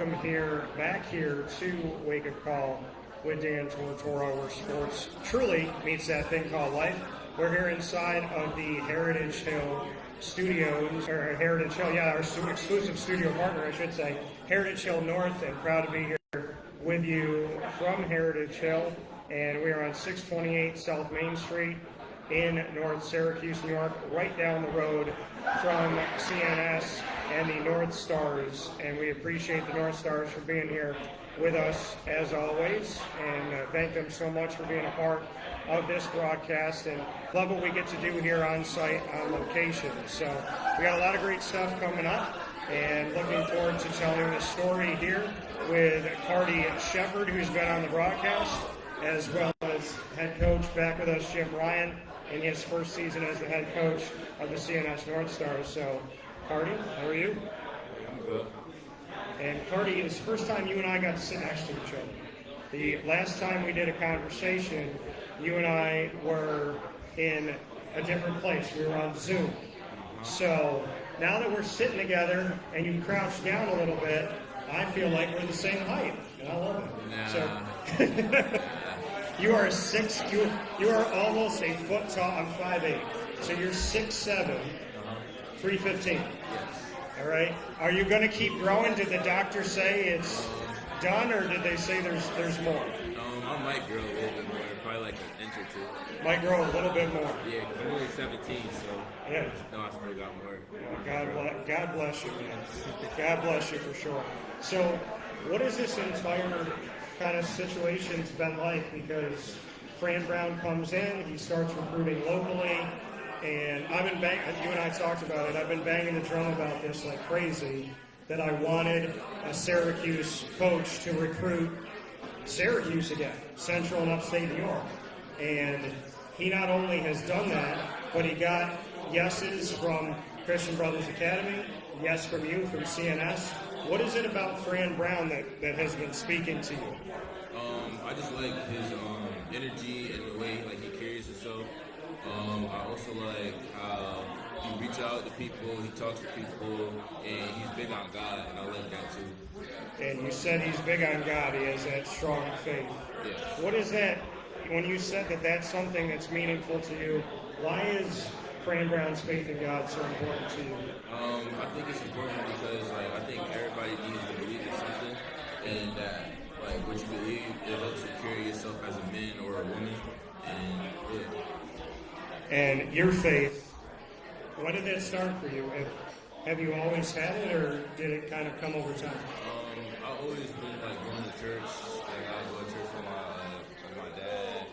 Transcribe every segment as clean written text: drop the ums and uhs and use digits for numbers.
welcome back here to Wake Up Call with Dan Tortora, where sports truly meets that thing called life. We're here inside of the Heritage Hill Studios, or Heritage Hill, our exclusive studio partner, I should say, Heritage Hill North, and proud to be here with you from Heritage Hill. And we are on 628 South Main Street in North Syracuse, New York, right down the road from CNS and the Northstars. And we appreciate the Northstars for being here with us as always, and thank them so much for being a part of this broadcast, and love what we get to do here on site, on location. So we got a lot of great stuff coming up, and looking forward to telling the story here with Kardiear Shepherd, who's been on the broadcast, as well as head coach back with us, Jim Ryan, in his first season as the head coach of the CNS Northstars. So, Kardie, how are you? I'm good. And Kardie, it's the first time you and I got to sit next to each other. The last time we did a conversation, you and I were in a different place. We were on Zoom. So now that we're sitting together and you crouched down a little bit, I feel like we're the same height, and I love it. Nah. So you are you are almost a foot tall. I'm 5'8", so you're 6'7", 315. All right. Are you going to keep growing? Did the doctor say it's done, or did they say there's more? I might grow a little bit more, probably like an inch or two. Might grow a little bit more. Yeah, because I'm only 17, so yeah. No, I still got more. God bless you, man. God bless you for sure. So, what has this entire kind of situation's been like? Because Fran Brown comes in, he starts recruiting locally. And I've been you and I talked about it, I've been banging the drum about this like crazy, that I wanted a Syracuse coach to recruit Syracuse again, Central and Upstate New York. And he not only has done that, but he got yeses from Christian Brothers Academy, yes from you, from CNS. What is it about Fran Brown that has been speaking to you? I just like his energy and the way he carries himself. I also like how he reach out to people, he talks to people, and he's big on God, and I like that too. And you said he's big on God, he has that strong faith. Yeah. What is that, when you said that that's something that's meaningful to you, why is Fran Brown's faith in God so important to you? I think it's important because I think everybody needs to believe in something, and that what you believe, it helps you carry yourself as a man or a woman, and yeah. And your faith, when did that start for you? Have you always had it, or did it kind of come over time? I've always been going to church. I go to church with my dad,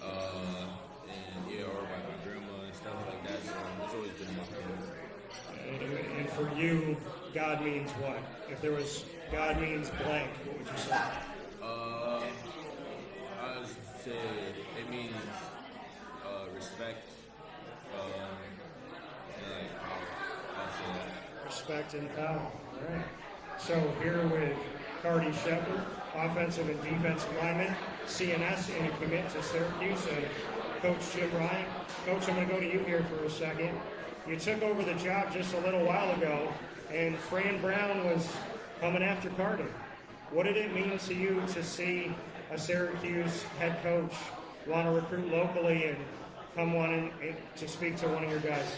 and or my grandma and stuff like that. So it's always been my family. And for you, God means what? If there was God means blank, what would you say? I would say it means respect. And power. Respect and power. All right. So here with Kardiear Shepherd, offensive and defensive lineman, CNS, and a commit to Syracuse, and Coach Jim Ryan. Coach, I'm going to go to you here for a second. You took over the job just a little while ago, and Fran Brown was coming after Kardiear. What did it mean to you to see a Syracuse head coach want to recruit locally and come wanting to speak to one of your guys?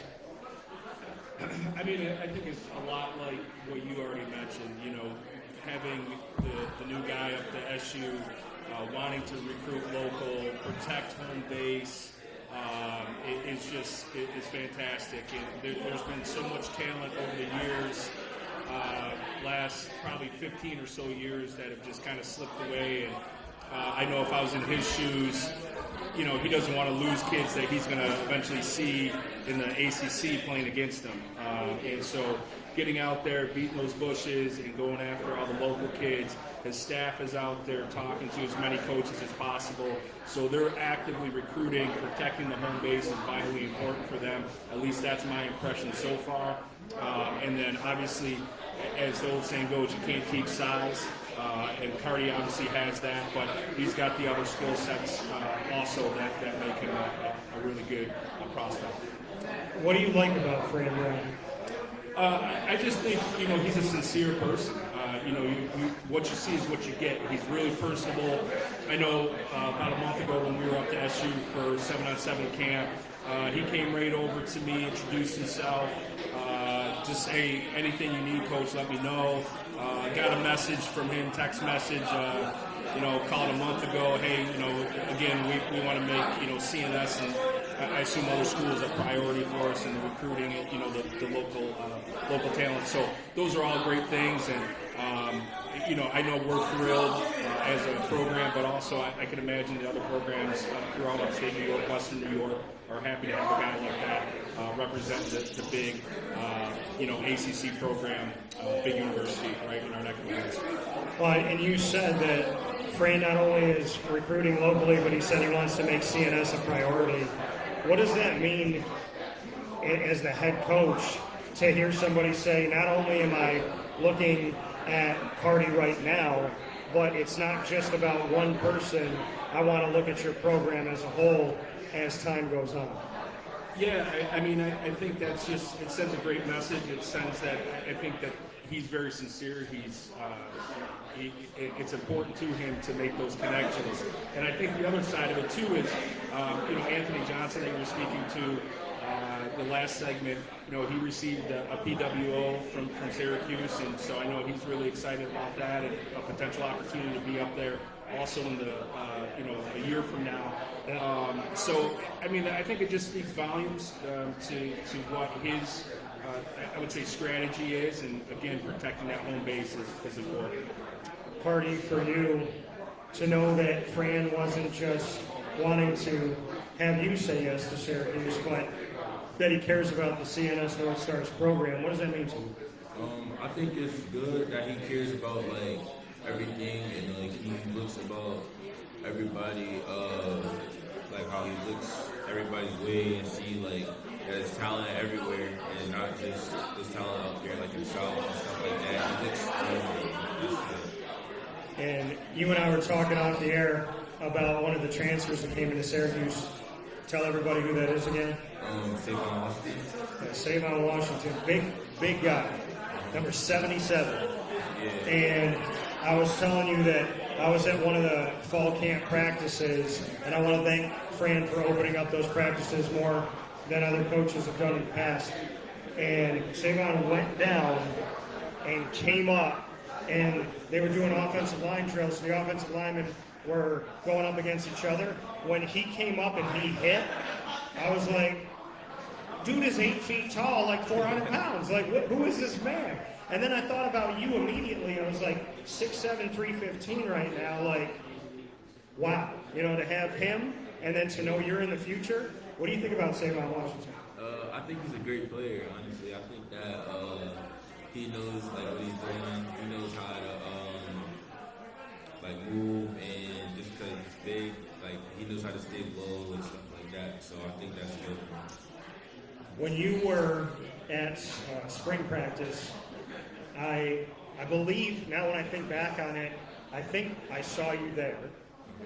I mean, I think it's a lot like what you already mentioned, having the new guy up to SU, wanting to recruit local, protect home base. It's fantastic. And there's been so much talent over the years, last probably 15 or so years, that have just kind of slipped away. And I know if I was in his shoes, he doesn't want to lose kids that he's going to eventually see in the ACC playing against them. And so getting out there, beating those bushes, and going after all the local kids. His staff is out there talking to as many coaches as possible. So they're actively recruiting. Protecting the home base is vitally important for them. At least that's my impression so far. And then obviously, as the old saying goes, you can't teach size. And Kardie obviously has that, but he's got the other skill sets also that make him a really good prospect. What do you like about Fran Brown? I just think, he's a sincere person. what you see is what you get. He's really personable. I know about a month ago when we were up to SU for 7-on-7 camp, he came right over to me, introduced himself, just, hey, anything you need, coach, let me know. Got a message from him, text message, called a month ago, hey, again, we want to make, CNS and I assume other schools a priority for us in the recruiting, the local talent. So those are all great things, and I know we're thrilled as a program, but also I can imagine the other programs throughout Upstate New York, Western New York, are happy to have a guy like that represent the big, ACC program, big university, right in our neck of the woods. Well, and you said that Fran not only is recruiting locally, but he said he wants to make CNS a priority. What does that mean as the head coach to hear somebody say, not only am I looking at Kardie right now, but it's not just about one person. I want to look at your program as a whole as time goes on. Yeah, I think that's just, it sends a great message. It sends that, I think that he's very sincere. It's important to him to make those connections. And I think the other side of it too is, Anthony Johnson that you were speaking to, the last segment, he received a PWO from Syracuse, and so I know he's really excited about that and a potential opportunity to be up there also in the, a year from now. So, I think it just speaks volumes to what his, I would say, strategy is, and again, protecting that home base is important. Kardie, for you to know that Fran wasn't just wanting to have you say yes to Syracuse, but that he cares about the CNS Northstars program, what does that mean to you? I think it's good that he cares about everything, and he looks about everybody, how he looks everybody's way and see there's talent everywhere, and not just there's talent out there in the South and stuff like that. He looks everywhere. And you and I were talking off the air about one of the transfers that came into Syracuse. Tell everybody who that is again. Savon Washington. Yeah, Savon Washington, big guy, number 77. Yeah. And I was telling you that I was at one of the fall camp practices, and I want to thank Fran for opening up those practices more than other coaches have done in the past. And Savon went down and came up, and they were doing offensive line drills. So the offensive linemen were going up against each other. When he came up and he hit, I was like, dude is 8 feet tall, 400 pounds. Who is this man? And then I thought about you immediately. I was 6'7", 315 right now. Wow. To have him and then to know you're in the future. What do you think about Savon Washington? I think he's a great player, honestly. I think that he knows what he's doing. He knows how to move, and just because he's big, he knows how to stay low and stuff like that. So I think that's good for him. When you were at spring practice, I believe, now when I think back on it, I think I saw you there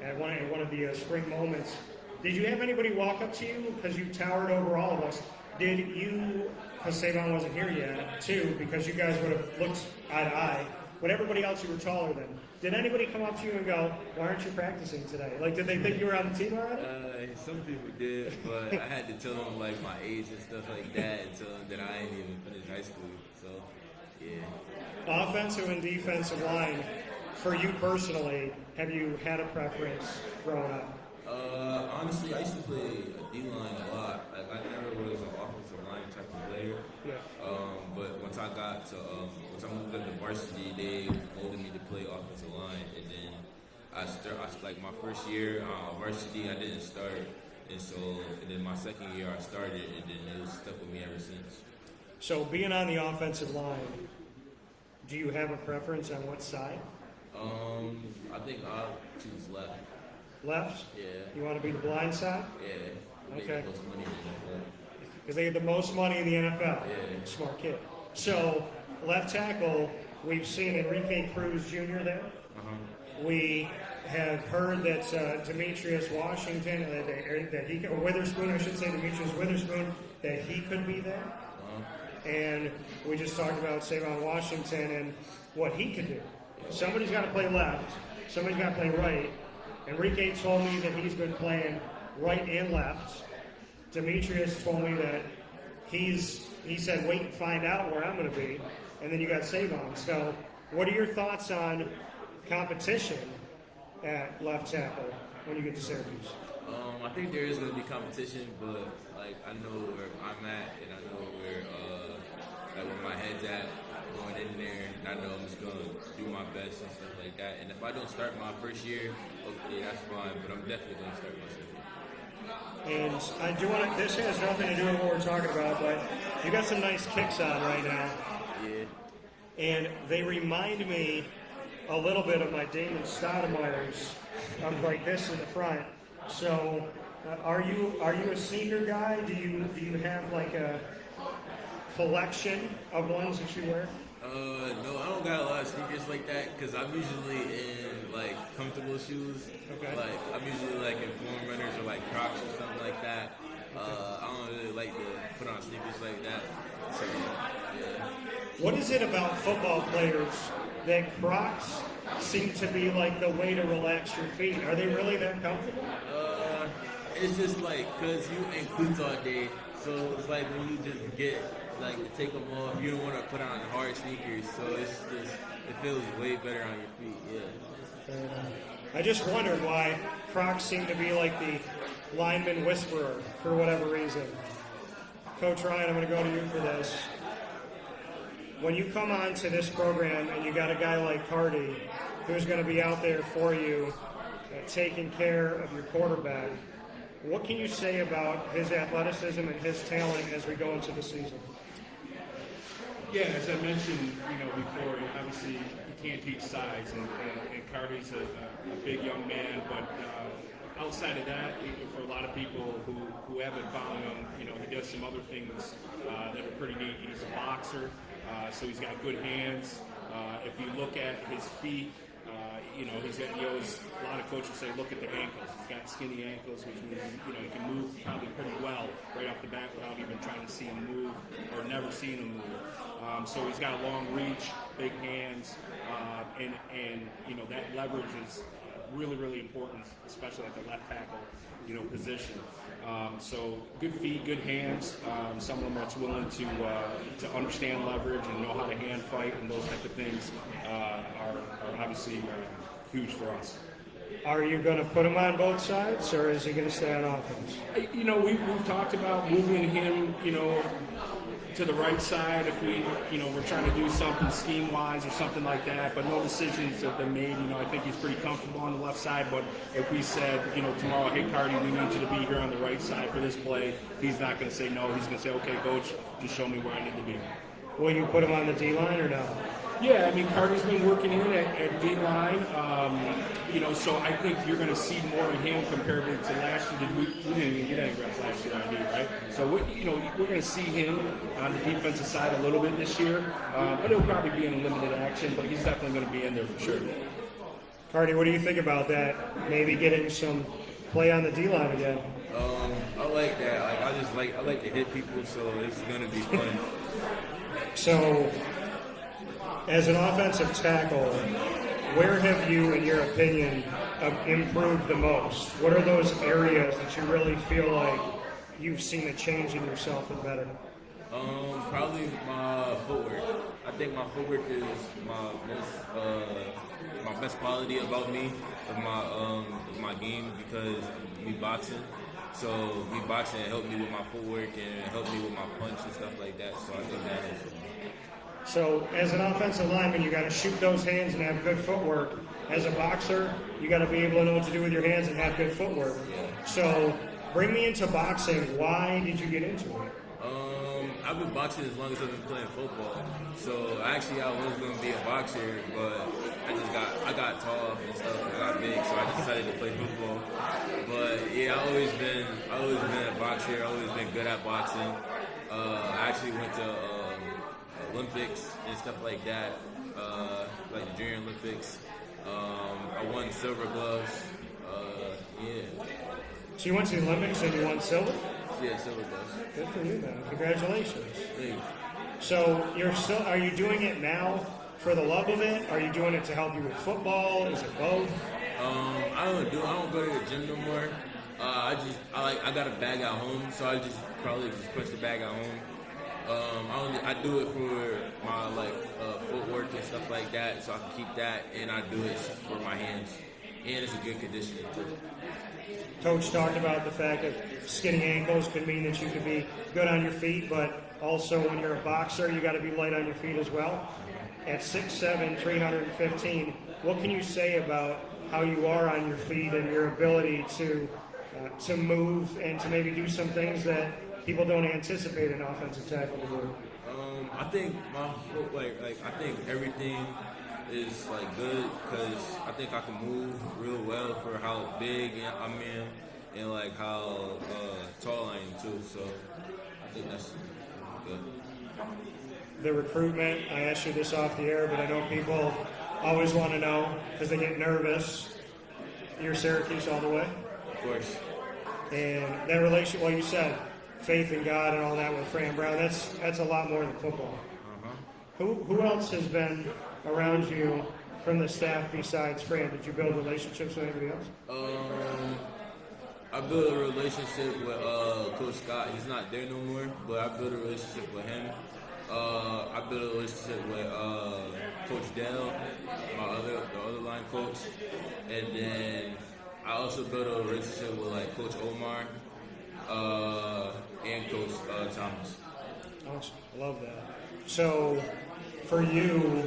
at one of the spring moments. Did you have anybody walk up to you because you towered over all of us? Did you, because Savon wasn't here yet, too, because you guys would have looked eye to eye, but everybody else you were taller than. Did anybody come up to you and go, why aren't you practicing today? Did they think you were on the team already? Some people did, but I had to tell them my age and stuff like that, and tell them that I ain't even finished high school. So, yeah. Offensive and defensive line, for you personally, have you had a preference growing up? Honestly, I used to play D-line a lot. I never was an offensive line type of player. Yeah. But once I moved up to varsity, they molded me to play offensive line, and then my first year varsity, I didn't start, and then my second year I started, and then it was stuck with me ever since. So being on the offensive line, do you have a preference on what side? I think I'll choose left. Left? Yeah. You want to be the blind side? Yeah. Okay. Make the most money in the NFL. Because they get the most money in the NFL. Yeah. Smart kid. So, left tackle, we've seen Enrique Cruz Jr. there. We have heard that Demetrius Washington, that he could, or Witherspoon, I should say, Demetrius Witherspoon, that he could be there. and we just talked about Savon Washington and what he could do. Somebody's got to play left, somebody's got to play right. Enrique told me that he's been playing right and left. Demetrius told me that he said, wait and find out where I'm going to be. And then you got Savon. So what are your thoughts on competition at left tackle when you get to Syracuse? I think there is going to be competition, but like I know where I'm at, and I know where my head's at going in there, and I know I'm just going to do my best and stuff like that. And if I don't start my first year, okay, that's fine, but I'm definitely going to start my second year. And I do want to, this has nothing to do with what we're talking about, but you got some nice kicks on right now. Yeah. And they remind me a little bit of my Damon Stoudemire's, of like this in the front. So, are you a sneaker guy? Do you have like a collection of ones that you wear? No, I don't got a lot of sneakers like that because I'm usually in like comfortable shoes. Okay. Like I'm usually like in foam runners or like Crocs or something like that. I don't really like to put on sneakers like that. So yeah. What is it about football players that Crocs seem to be like the way to relax your feet? Are they really that comfortable? It's just like because you in cleats all day, so it's like when you just get like to take them off, you don't want to put on hard sneakers, so it's just it feels way better on your feet. Yeah. I just wondered why Crocs seem to be like the lineman whisperer for whatever reason. Coach Ryan, I'm going to go to you for this. When you come on to this program and you got a guy like Kardie who's going to be out there for you, taking care of your quarterback, what can you say about his athleticism and his talent as we go into the season? Yeah, as I mentioned, before, obviously you can't teach size, and Kardie's a big young man, but outside of that, for a lot of people who have been following him, he does some other things that are pretty neat. He's a boxer, so he's got good hands. If you look at his feet, a lot of coaches say, look at the ankles. He's got skinny ankles, which means, he can move probably pretty well right off the bat without even trying to see him move or never seeing him move. So he's got a long reach, big hands, and that leverage is really, really important, especially at the left tackle, position. So good feet, good hands, someone that's willing to understand leverage and know how to hand fight and those type of things are obviously huge for us. Are you going to put him on both sides, or is he going to stay on offense? We've talked about moving him, to the right side if we're trying to do something scheme-wise or something like that, but no decisions have been made. I think he's pretty comfortable on the left side, but if we said, tomorrow, hey, Kardie, we need you to be here on the right side for this play, he's not going to say no. He's going to say, okay, coach, just show me where I need to be. Will you put him on the D-line or no? Yeah, Kardie's been working in at D-line, so I think you're going to see more of him comparably to last year. We didn't even get any reps last year on D, right? So, we're going to see him on the defensive side a little bit this year, but he'll probably be in limited action, but he's definitely going to be in there for sure. Kardie, what do you think about that? Maybe getting some play on the D-line again? I like that. I like to hit people, so it's going to be fun. So, as an offensive tackle, where have you, in your opinion, improved the most? What are those areas that you really feel like you've seen a change in yourself and better? Probably my footwork. I think my footwork is my best quality about me, of my game, because we boxing. So me boxing helped me with my footwork and helped me with my punch and stuff like that. So I think that helps me. So as an offensive lineman, you got to shoot those hands and have good footwork. As a boxer, you got to be able to know what to do with your hands and have good footwork. Yeah. So bring me into boxing. Why did you get into it? I've been boxing as long as I've been playing football. So actually, I was going to be a boxer, but I got tall and stuff. I got big, so I decided to play football. But yeah, I always been a boxer. I always been good at boxing. I actually went to Olympics and stuff like that, like the Junior Olympics. I won silver gloves. Yeah. So you went to the Olympics and you won silver? Yeah, silver gloves. Good for you, man. Congratulations. Thank you. So are you doing it now for the love of it? Are you doing it to help you with football? Is it both? I don't go to the gym no more. I got a bag at home, so I just probably just push the bag at home. I do it for my footwork and stuff like that, so I can keep that, and I do it for my hands, and it's a good conditioning too. Coach talked about the fact that skinny ankles could mean that you could be good on your feet, but also when you're a boxer, you got to be light on your feet as well. At 6'7", 315, what can you say about how you are on your feet and your ability to move and to maybe do some things that people don't anticipate an offensive tackle to do? I think my foot, I think everything is good because I think I can move real well for how big I'm in and how tall I am too. So I think that's good. The recruitment, I asked you this off the air, but I know people always want to know because they get nervous. You're Syracuse all the way? Of course. And that relationship, well, you said faith in God and all that with Fran Brown, that's a lot more than football. Uh-huh. Who else has been around you from the staff besides Fran? Did you build relationships with anybody else? I built a relationship with Coach Scott. He's not there no more, but I built a relationship with him. I built a relationship with Coach Dell, the other line coach, and then I also built a relationship with Coach Omar and Coach Thomas. Awesome, I love that. So, for you,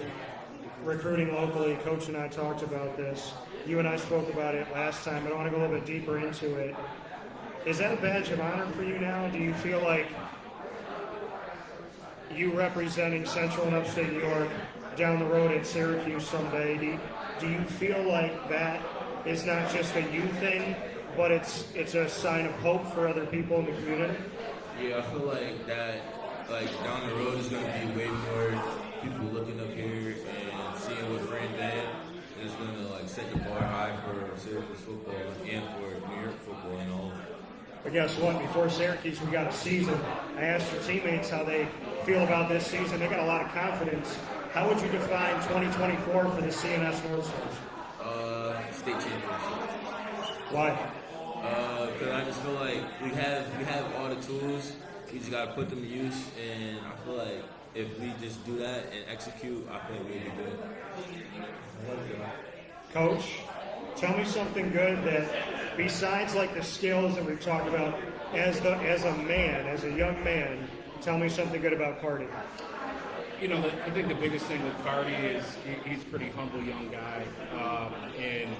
recruiting locally, Coach and I talked about this. You and I spoke about it last time, but I want to go a little bit deeper into it. Is that a badge of honor for you now? Do you feel like you representing Central and Upstate New York down the road at Syracuse someday, do you feel like that is not just a you thing, but it's a sign of hope for other people in the community? Yeah, I feel like that, down the road is going to be way more people looking up here and seeing what Fran did. And it's going to set the bar high for Syracuse football and for New York football and all. But guess what? Before Syracuse, we got a season. I asked your teammates how they feel about this season. They got a lot of confidence. How would you define 2024 for the CNS Northstars? State championship. Why? Because I just feel like we have all the tools. We just got to put them to use. And I feel like if we just do that and execute, I think we'll be good. Coach, tell me something good that, besides the skills that we've talked about, as a man, as a young man, tell me something good about Kardie. I think the biggest thing with Kardie is he's a pretty humble young guy, and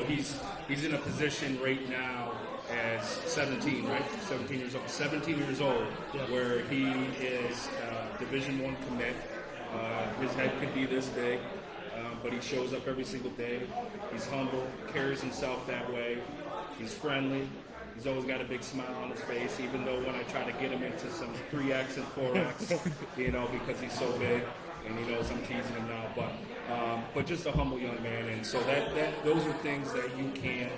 he's in a position right now as 17, right? 17 years old. 17 years old, yeah. Where he is Division I commit. His head could be this big, but he shows up every single day. He's humble, carries himself that way. He's friendly. He's always got a big smile on his face, even though when I try to get him into some 3X and 4X, because he's so big, and he knows I'm teasing him now. But just a humble young man, and so that those are things that you can't,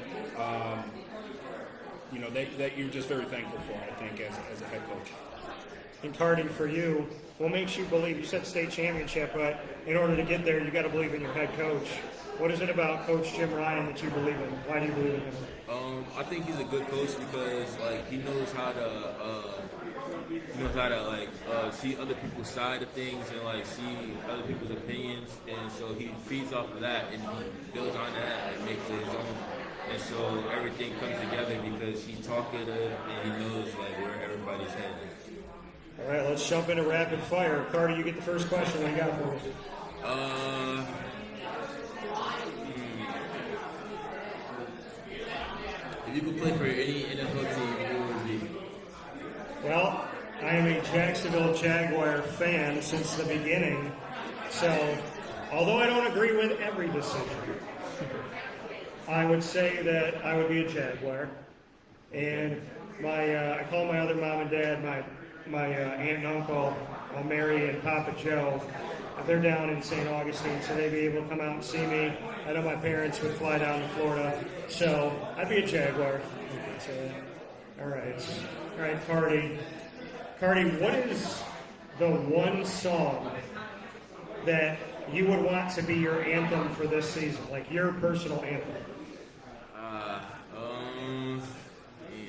that you're just very thankful for, I think, as a head coach. And Kardie, for you, what makes you believe? You said state championship, but in order to get there, you got to believe in your head coach. What is it about Coach Jim Ryan that you believe in? Why do you believe in him? I think he's a good coach because he knows how to see other people's side of things and see other people's opinions, and so he feeds off of that and he builds on that and makes it his own. And so everything comes together because he's talkative and he knows where everybody's headed. All right, let's jump into rapid fire. Kardie, you get the first question. What do you got for me? If you could play for any NFL team, who would it be? Well, I am a Jacksonville Jaguar fan since the beginning. So, although I don't agree with every decision, I would say that I would be a Jaguar. And I call my other mom and dad my aunt and uncle, Mary and Papa Joe. They're down in St. Augustine, so they'd be able to come out and see me. I know my parents would fly down to Florida, so I'd be a Jaguar. So, all right, Kardie. Kardie, the one song that you would want to be your anthem for this season, like your personal anthem?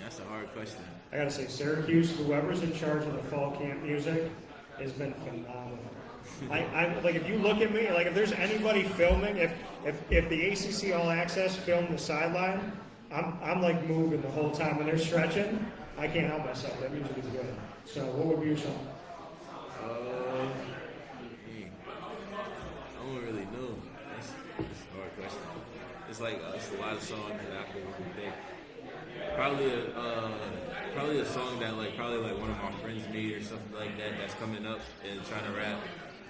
That's a hard question. I gotta say, Syracuse, whoever's in charge of the fall camp music, has been phenomenal. I like, if you look at me, like if there's anybody filming, if the ACC All Access filmed the sideline, I'm like moving the whole time when they're stretching. I can't help myself. That music is good. So, what would be your song? I don't really know. That's a hard question. It's like it's a lot of songs that I can really think. Probably a song that probably one of my friends made or something like that that's coming up and trying to rap.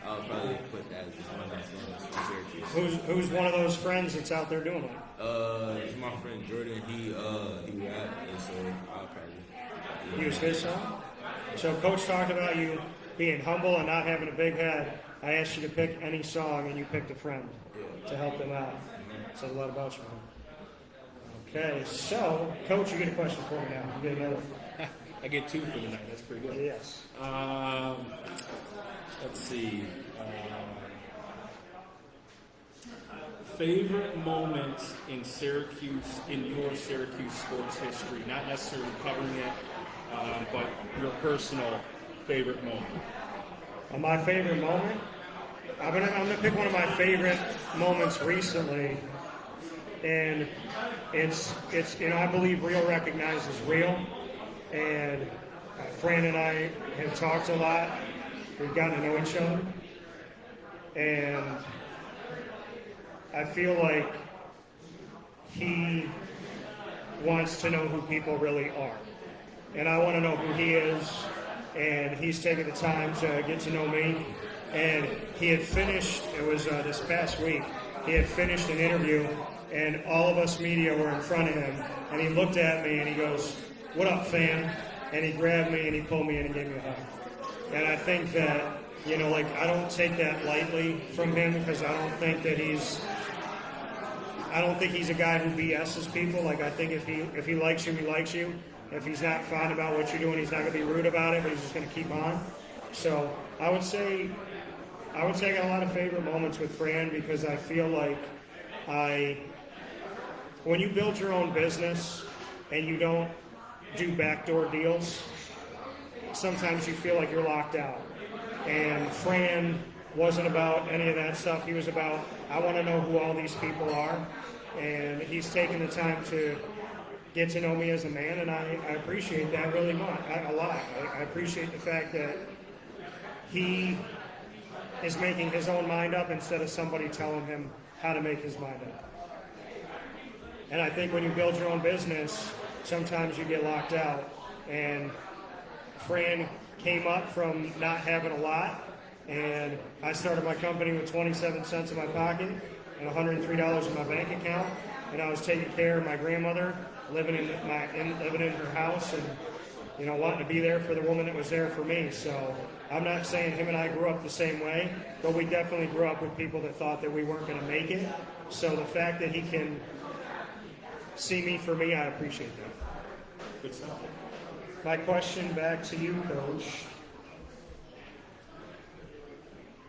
I'll probably put that as one of my songs from Syracuse. Who's one of those friends that's out there doing it? It's my friend Jordan. He rapped, and so I'll probably Use his song. So Coach talked about you being humble and not having a big head. I asked you to pick any song, and you picked a friend to help them out. Says a lot about you. Okay, so Coach, you get a question for me now. You get another. I get 2 for the night. That's pretty good. Yes. Let's see. Favorite moments in your Syracuse sports history, not necessarily covering it, but your personal favorite moment. My favorite moment? I'm gonna pick one of my favorite moments recently, and it's I believe real recognizes real, and Fran and I have talked a lot. We've gotten to know each other, and I feel like he wants to know who people really are, and I want to know who he is, and he's taken the time to get to know me. And he had finished, it was this past week, he had finished an interview, and all of us media were in front of him, and he looked at me and he goes, "What up, fam?" And he grabbed me and he pulled me in and gave me a hug. And I think that, I don't take that lightly from him, because I don't think he's a guy who BS's people. Like, I think if he likes you, he likes you. If he's not fine about what you're doing, he's not going to be rude about it, but he's just going to keep on. So I would say I got a lot of favorite moments with Fran, because I feel like when you build your own business and you don't do backdoor deals, sometimes you feel like you're locked out. And Fran wasn't about any of that stuff. He was about, I want to know who all these people are. And he's taken the time to get to know me as a man, and I appreciate that really much, a lot. I appreciate the fact that he is making his own mind up instead of somebody telling him how to make his mind up. And I think when you build your own business, sometimes you get locked out. And Fran came up from not having a lot, and I started my company with 27 cents in my pocket and $103 in my bank account, and I was taking care of my grandmother, living in her house, and wanting to be there for the woman that was there for me. So I'm not saying him and I grew up the same way, but we definitely grew up with people that thought that we weren't going to make it. So the fact that he can see me for me, I appreciate that. Good stuff. My question back to you, Coach.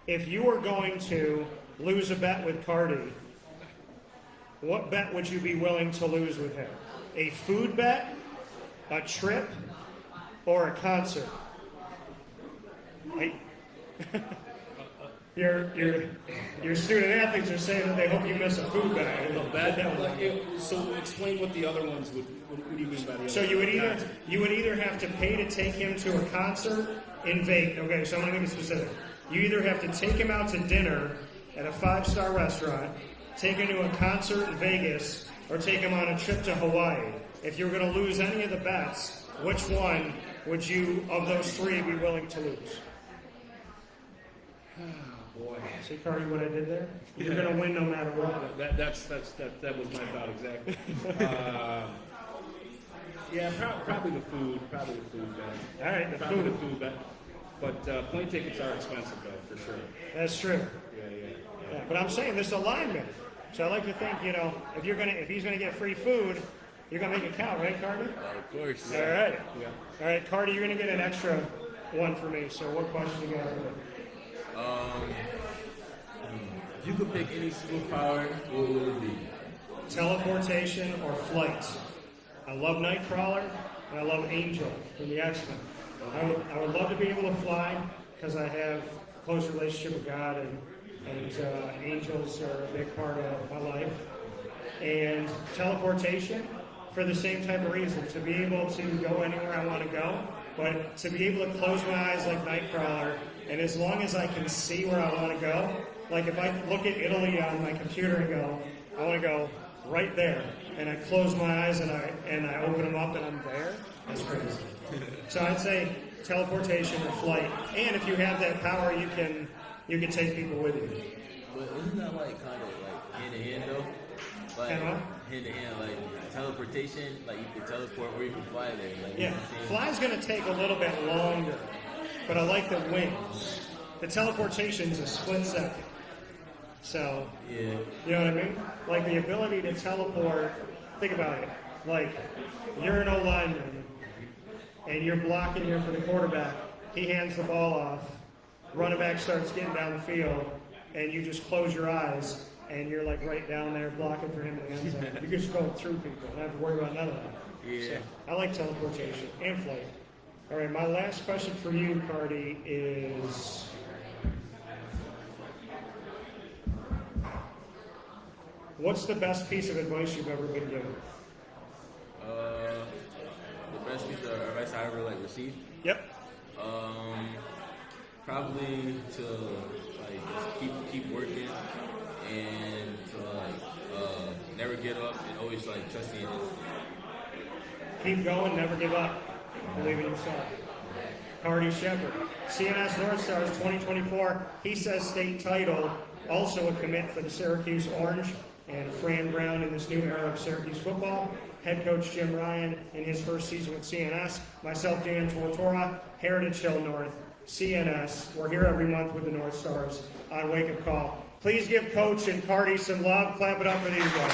If you were going to lose a bet with Kardie, what bet would you be willing to lose with him? A food bet, a trip, or a concert? Your student athletes are saying that they hope you miss a food bet. So explain what the other ones would. What do you mean by the other? So you would either have to pay to take him to a concert in Vegas. Okay, so I'm going to make it specific. You either have to take him out to dinner at a 5-star restaurant, take him to a concert in Vegas, or take him on a trip to Hawaii. If you were going to lose any of the bets, which one would you, of those three, be willing to lose? Boy. See, Kardie, what I did there? You're going to win no matter what. That was my thought exactly. Probably the food bet. All right, the food bet. But plane tickets are expensive, though, for sure. That's true. Yeah. But I'm saying this alignment. So I like to think, if he's gonna get free food, you're gonna make it count, right, Kardie? Of course. All right. Yeah. All right, Kardie, you're gonna get an extra one for me. So what question you got for me? If you could pick any superpower, what would it be? Teleportation or flight. I love Nightcrawler and I love Angel from the X-Men. I would love to be able to fly because I have a close relationship with God, and angels are a big part of my life. And teleportation for the same type of reason, to be able to go anywhere I want to go, but to be able to close my eyes like Nightcrawler, and as long as I can see where I want to go, like if I look at Italy on my computer and go, I want to go right there, and I close my eyes and I open them up and I'm there, that's crazy. So I'd say teleportation or flight, and if you have that power, you can take people with you. But isn't that like kind of like hand in hand though? Like Hand in hand, like teleportation, like you can teleport or you can fly there. Like, Yeah, fly's going to take a little bit longer, but I like the wings. The teleportation is a split second. So, yeah. you know what I mean? Like the ability to teleport, think about it. Like, you're an O-lineman, and you're blocking here for the quarterback. He hands the ball off. Running back starts getting down the field, and you just close your eyes, and you're like right down there blocking for him in the end zone. You can just go through people and not have to worry about none of that. Yeah. So, I like teleportation and flight. All right, my last question for you, Cardi, is what's the best piece of advice you've ever been given? The best piece of advice I ever like received. Yep. Probably to like just keep working and to like never get up and always like trust the instinct. Keep going, never give up. Believe in yourself. Kardiear Shepherd, CNS Northstars 2024. He says state title, also a commit for the Syracuse Orange, and Fran Brown in this new era of Syracuse football. Head coach Jim Ryan in his first season with CNS. Myself, Dan Tortora, Heritage Hill North, CNS. We're here every month with the Northstars on Wake Up Call. Please give Coach and Cardi some love. Clap it up for these guys.